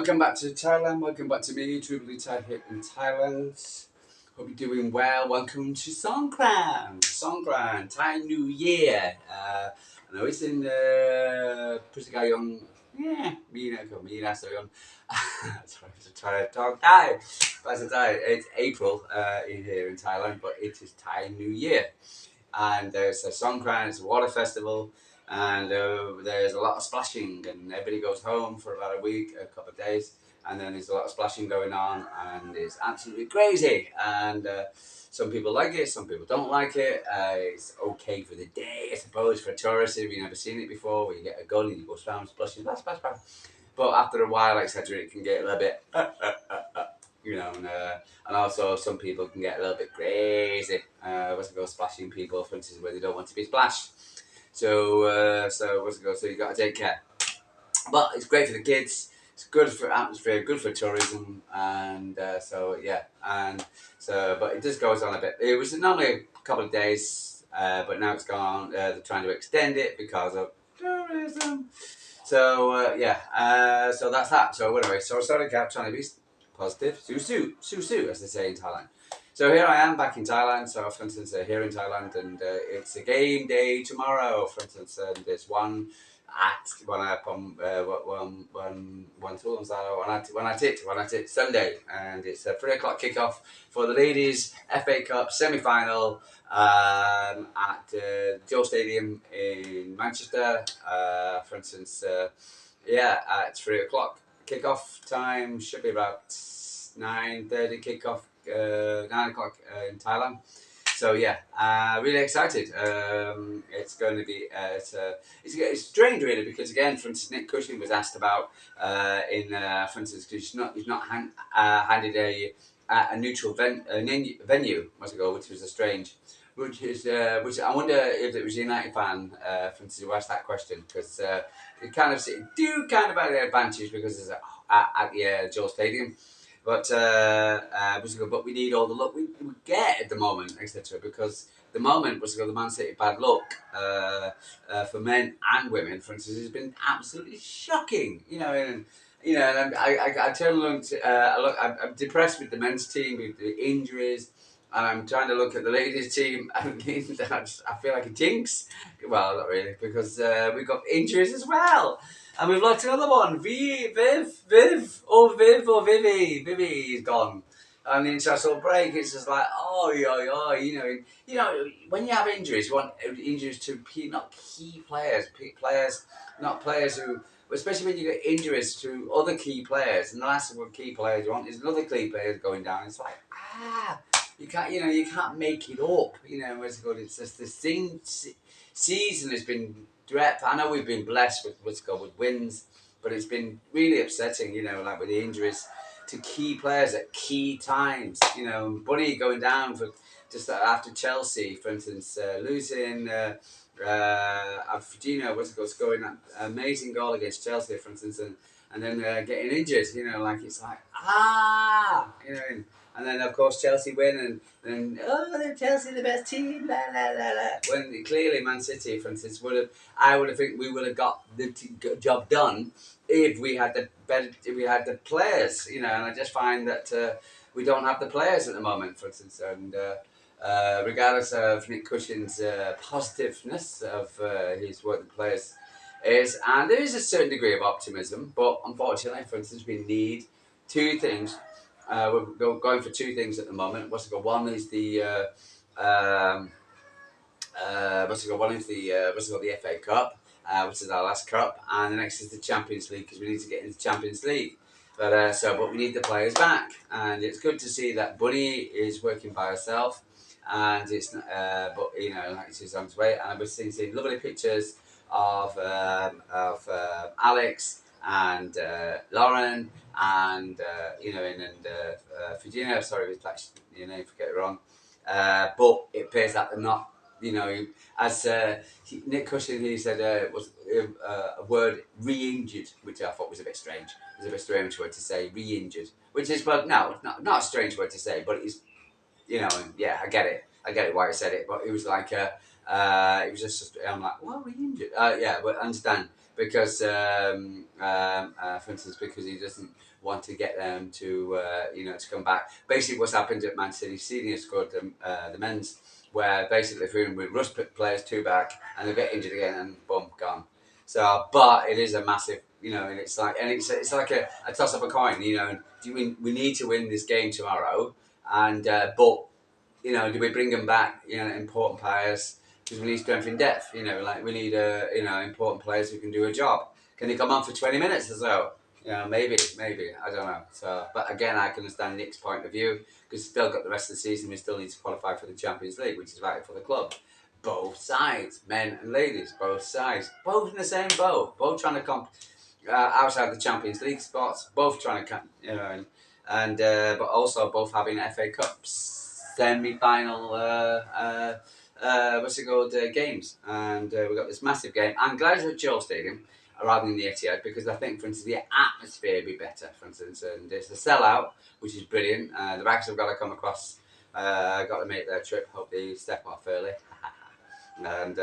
welcome back to Thailand. Welcome back to me, Truly Thai here in Thailand. Hope you're doing well. Welcome to Songkran. Songkran, Thai New Year. I know it's in Pusagayong. Yeah, Mina so young. Sorry to try to talk Thai. It's April in here in Thailand, but it is Thai New Year. And there's a Songkran, it's a water festival, and there's a lot of splashing, and everybody goes home for about a couple of days, and then there's a lot of splashing going on, and it's absolutely crazy. And some people like it, some people don't like it. It's okay for the day, I suppose, for tourists if you've never seen it before, where you get a gun and you go around splashing, splash, splash, splash. But after a while, etc., it can get a little bit and also some people can get a little bit crazy. Splashing people, for instance, where they don't want to be splashed. So you got to take care. But it's great for the kids. It's good for atmosphere, good for tourism, and but it just goes on a bit. It was normally a couple of days, but now it's gone. They're trying to extend it because of tourism. So that's that. So anyway, so sorry, Cap, trying to be positive. Su, as they say in Thailand. So here I am back in Thailand. So for instance, here in Thailand, and it's a game day tomorrow. For instance, there's one at Sunday, and it's a 3 o'clock kickoff for the ladies FA Cup semi-final at Joise Stadium in Manchester. For instance, at 3 o'clock. Kickoff time should be about 9:30. Kickoff 9 o'clock in Thailand. So really excited. It's going to be it's strange really, because again, for instance, Nic Cushing was asked about for instance, because he's not handed a neutral venue which was strange. Which I wonder if it was a United fan, for instance, who asked that question, because it kind of have the advantage because it's at the Joise Stadium, but we need all the luck we get at the moment, etc. Because the moment the Man City bad luck for men and women, for instance, has been absolutely shocking. And I turn along to I'm depressed with the men's team, with the injuries. And I'm trying to look at the ladies' team, and I feel like a jinx. Well, not really, because we've got injuries as well. And we've lost another one. ViV or ViV. ViV is gone. And the international break, it's just like, when you have injuries, you want injuries to not key players, not players who, especially when you get injuries to other key players. And the last one key players you want is another key player going down. It's like, you can't make it up. It's just the season has been dreadful. I know we've been blessed with wins, but it's been really upsetting. Like with the injuries to key players at key times. Bunny going down for just after Chelsea, for instance, losing. Fujino scoring that amazing goal against Chelsea, for instance, and then getting injured. It's like and then of course Chelsea win, and they're Chelsea the best team, la la la la. When clearly Man City, for instance, we would have got the job done if we had the players, and I just find that we don't have the players at the moment, for instance, and regardless of Nic Cushing's positiveness of his work with players and there is a certain degree of optimism, but unfortunately, for instance, we need two things. We're going for two things at the moment. One is the the FA Cup, which is our last cup, and the next is the Champions League, because we need to get into the Champions League. But we need the players back, and it's good to see that Bunny is working by herself, and it's she's on its way. And I've been seeing lovely pictures of Alex and Lauren and Fujino. Sorry if that's your name, forget it wrong. But it appears that they're not. As Nic Cushing, he said was a word re-injured, which I thought was a bit strange. It was a bit strange word to say, re-injured, which is, but no, it's not a strange word to say, but it's, I get it why I said it, but it was like, it was just, I'm like, well, re-injured, but I understand, because, for instance, because he doesn't want to get them to to come back. Basically, what's happened at Man City Senior squad, the men's, where basically if we rush players two back and they get injured again and boom, gone. So, but it is a massive, and it's like like a toss of a coin. Do we need to win this game tomorrow? And but do we bring them back? Important players, because we need strength in depth. Like we need important players who can do a job. Can they come on for 20 minutes or so? Maybe, I don't know. So, but again, I can understand Nick's point of view, because we've still got the rest of the season. We still need to qualify for the Champions League, which is vital for the club. Both sides, men and ladies, both sides, both in the same boat, both trying to outside the Champions League spots, both trying to, and but also both having FA Cup semi-final games, and we've got this massive game. I'm glad it's at Joise Stadium rather than the Etihad, because I think, for instance, the atmosphere would be better, for instance, and it's a sellout, which is brilliant. The Blacks have got to come across, got to make their trip. Hope they step off early. And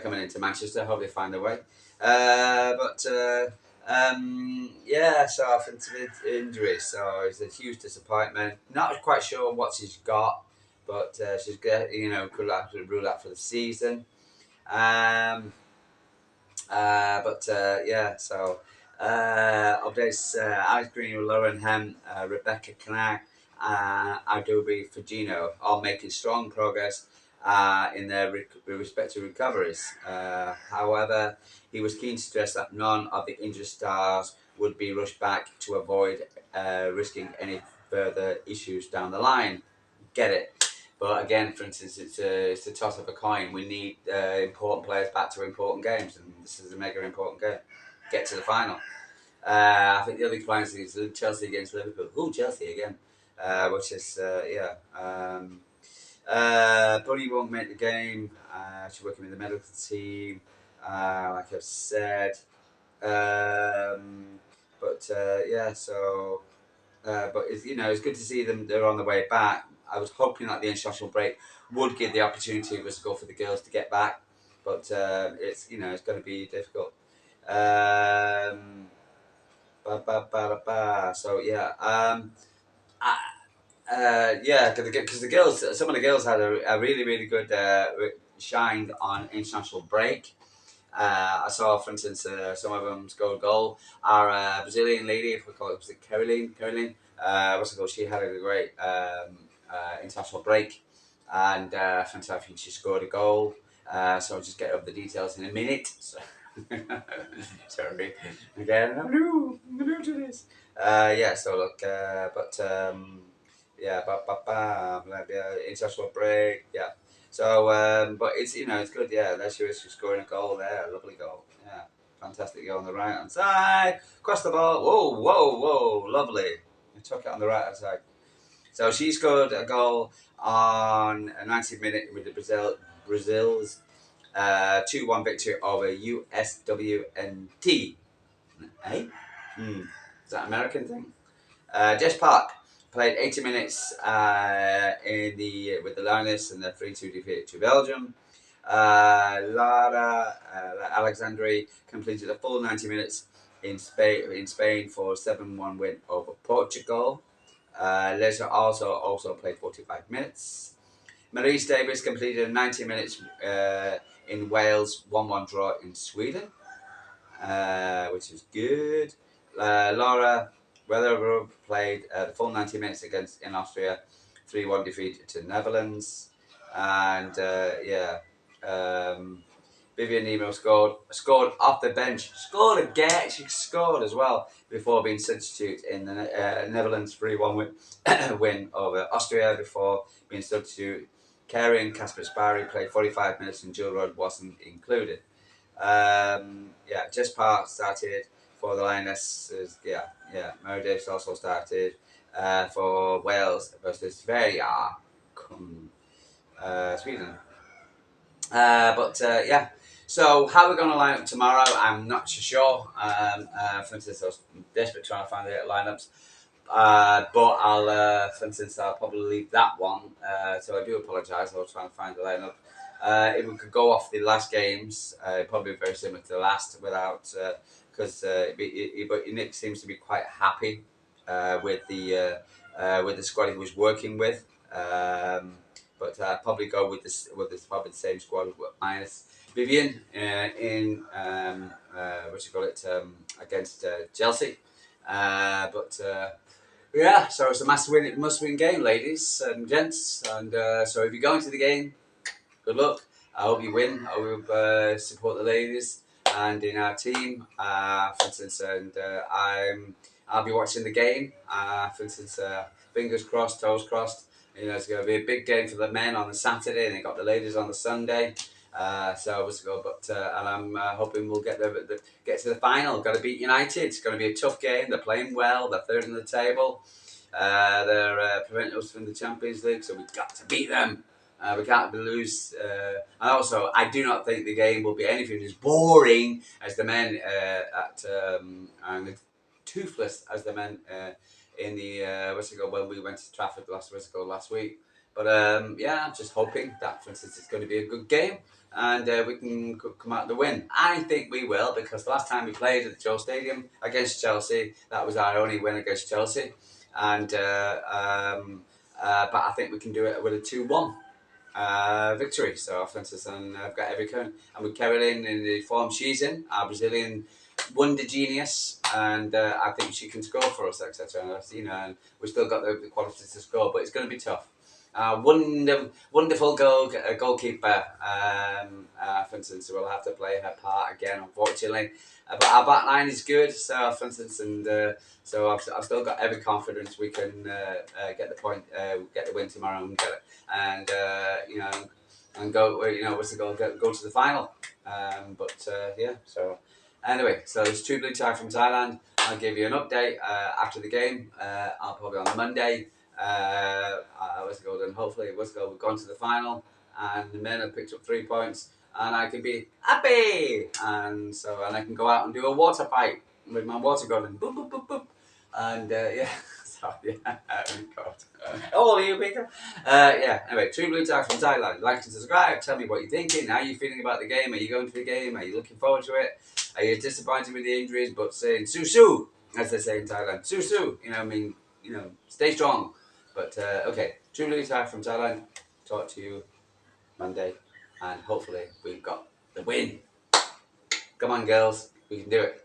coming into Manchester, hope they find their way. So I think it's injuries, so it's a huge disappointment. Not quite sure what she's got, but she's could have to rule out for the season. Updates: Alex Green, Lauren Hem, Rebecca Knack, Adobe Fugino are making strong progress in their respective recoveries. However, he was keen to stress that none of the injured stars would be rushed back to avoid risking any further issues down the line. Get it? But again, for instance, it's a toss of a coin. We need important players back to important games, and this is a mega important game. Get to the final. I think the other clients is Chelsea against Liverpool. Ooh, Chelsea again, which is Bunny won't make the game. She's working with the medical team, like I've said. But it's good to see them. They're on the way back. I was hoping that the international break would give the opportunity to go for the girls to get back, but it's going to be difficult. Because the girls, some of the girls had a really, really good shine on international break. I saw, for instance, some of them scored a goal. Our Brazilian lady, if we call it, was it Caroline? What's it called? She had a great international break, and I think she scored a goal. So I'll just get over the details in a minute. So sorry, again, I'm new to this. International break, yeah. So, but it's good, yeah. There she was, she's scoring a goal there, a lovely goal, yeah. Fantastic goal on the right hand side, across the ball, whoa, lovely. You took it on the right hand side. So she scored a goal on a 90th minute with the Brazil's 2-1 victory over USWNT. Hey? Is that an American thing? Jess Park played 80 minutes with the Lioness and the 3-2 defeat to Belgium. Lara Alexandri completed a full 90 minutes in Spain for a 7-1 win over Portugal. Leicester also played 45 minutes. Maurice Davis completed 90 minutes in Wales' 1-1 draw in Sweden, which is good. Laura Weathergrove played the full 90 minutes in Austria, 3-1 defeat to Netherlands. And Vivian Nemo scored off the bench, scored again. She scored as well before being substitute in the Netherlands 3-1 win over Austria before being substitute. Karen Kasper Sparry played 45 minutes and Jill Rudd wasn't included. Jess Park started for the Lionesses. Mary Davis also started for Wales versus Sverige, Sweden. So how we're going to line up tomorrow, I'm not so sure. For instance, I was desperate trying to find the lineups. But I'll, for instance, I'll probably leave that one. So I do apologise. I was trying to find the lineup. if we could go off the last games, probably very similar to the last, without because but Nick seems to be quite happy with the squad he was working with. But probably go with this probably the same squad minus Vivian in what you call it against Chelsea. But yeah, so it's a must-win game, ladies and gents. And so if you go into the game, good luck. I hope you win. I hope you support the ladies and in our team, for instance. And I'll be watching the game. For instance, fingers crossed, toes crossed. You know, it's going to be a big game for the men on the Saturday, and they got the ladies on the Sunday. So let's go. But and I'm hoping we'll get to the final. Got to beat United. It's going to be a tough game. They're playing well. They're third in the table. They're preventing us from the Champions League, so we've got to beat them. We can't lose. And also, I do not think the game will be anything as boring as the men and toothless as the men in the when we went to Trafford last week. But yeah, I'm just hoping that, for instance, it's going to be a good game and we can come out the win. I think we will, because the last time we played at the Joise Stadium against Chelsea, that was our only win against Chelsea, and but I think we can do it with a 2-1. Victory. So, for instance, and I've got every and with Caroline in the form she's in, our Brazilian wonder genius, and I think she can score for us, etc. You know, and we've still got the quality to score, but it's going to be tough. Wonderful goalkeeper. For instance, we'll have to play her part again, unfortunately. But our back line is good, so for instance, and so I've still got every confidence we can get the point, get the win tomorrow, and get it, and you know, and go. You know, what's the goal? Go to the final. But yeah. So anyway, so it's True Blue Tie from Thailand. I'll give you an update after the game. I'll probably on the Monday. And hopefully we've gone to the final, and the men have picked up 3 points, and I can be happy, and I can go out and do a water fight with my water gun and boop boop boop boop, and yeah, so yeah, God, all you Peter, yeah. Anyway, True Blue Tie from Thailand. Like and subscribe. Tell me what you're thinking. How are you feeling about the game? Are you going to the game? Are you looking forward to it? Are you disappointed with the injuries, but saying "su su" as they say in Thailand? "Su su." You know, I mean, you know, stay strong. But okay, True Blue Tie from Thailand. Talk to you Monday, and hopefully we've got the win. Come on, girls, we can do it.